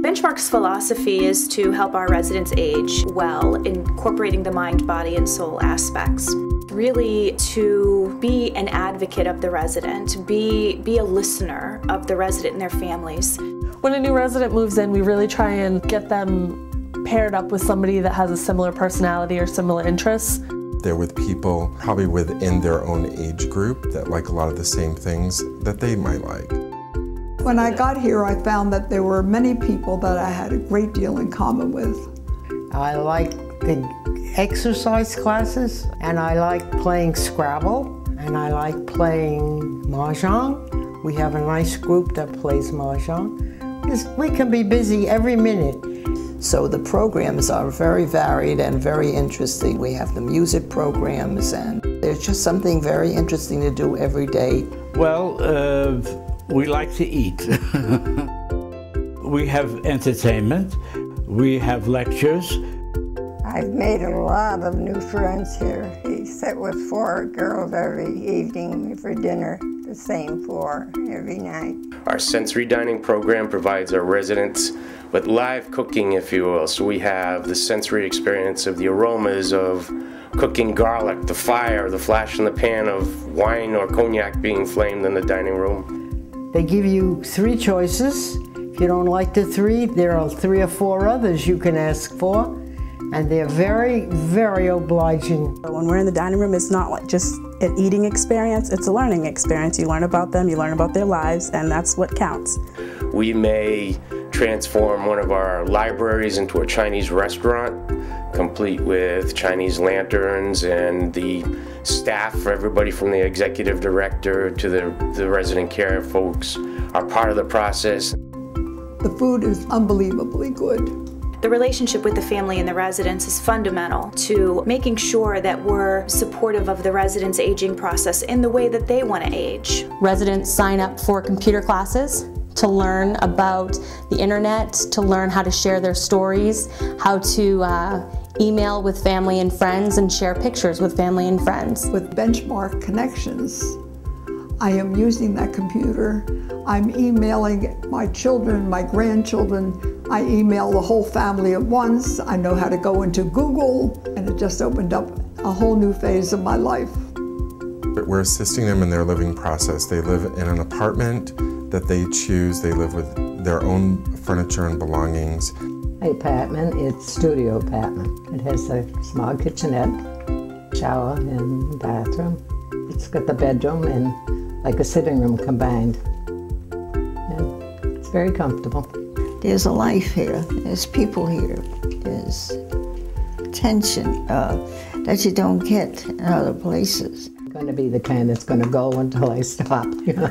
Benchmark's philosophy is to help our residents age well, incorporating the mind, body, and soul aspects. Really to be an advocate of the resident, be a listener of the resident and their families. When a new resident moves in, we really try and get them paired up with somebody that has a similar personality or similar interests. They're with people probably within their own age group that like a lot of the same things that they might like. When I got here, I found that there were many people that I had a great deal in common with. I like the exercise classes, and I like playing Scrabble, and I like playing Mahjong. We have a nice group that plays Mahjong. We can be busy every minute. So the programs are very varied and very interesting. We have the music programs, and there's just something very interesting to do every day. Well, we like to eat. We have entertainment. We have lectures. I've made a lot of new friends here. We sit with 4 girls every evening for dinner, the same 4 every night. Our sensory dining program provides our residents with live cooking, if you will. So we have the sensory experience of the aromas of cooking garlic, the fire, the flash in the pan of wine or cognac being flamed in the dining room. They give you 3 choices. If you don't like the 3, there are 3 or 4 others you can ask for. And they're very, very obliging. When we're in the dining room, it's not like just an eating experience, it's a learning experience. You learn about them, you learn about their lives, and that's what counts. We may transform one of our libraries into a Chinese restaurant, complete with Chinese lanterns, and the staff, for everybody from the executive director to the resident care folks, are part of the process. The food is unbelievably good. The relationship with the family and the residents is fundamental to making sure that we're supportive of the residents' aging process in the way that they want to age. Residents sign up for computer classes to learn about the internet, to learn how to share their stories, how to email with family and friends and share pictures with family and friends. With Benchmark Connections, I am using that computer. I'm emailing my children, my grandchildren. I email the whole family at once. I know how to go into Google, and it just opened up a whole new phase of my life. We're assisting them in their living process. They live in an apartment that they choose. They live with their own furniture and belongings. My apartment, it's studio apartment. It has a small kitchenette, shower, and bathroom. It's got the bedroom and like a sitting room combined. And it's very comfortable. There's a life here, there's people here, there's attention that you don't get in other places. I'm going to be the kind that's going to go until I stop, you know.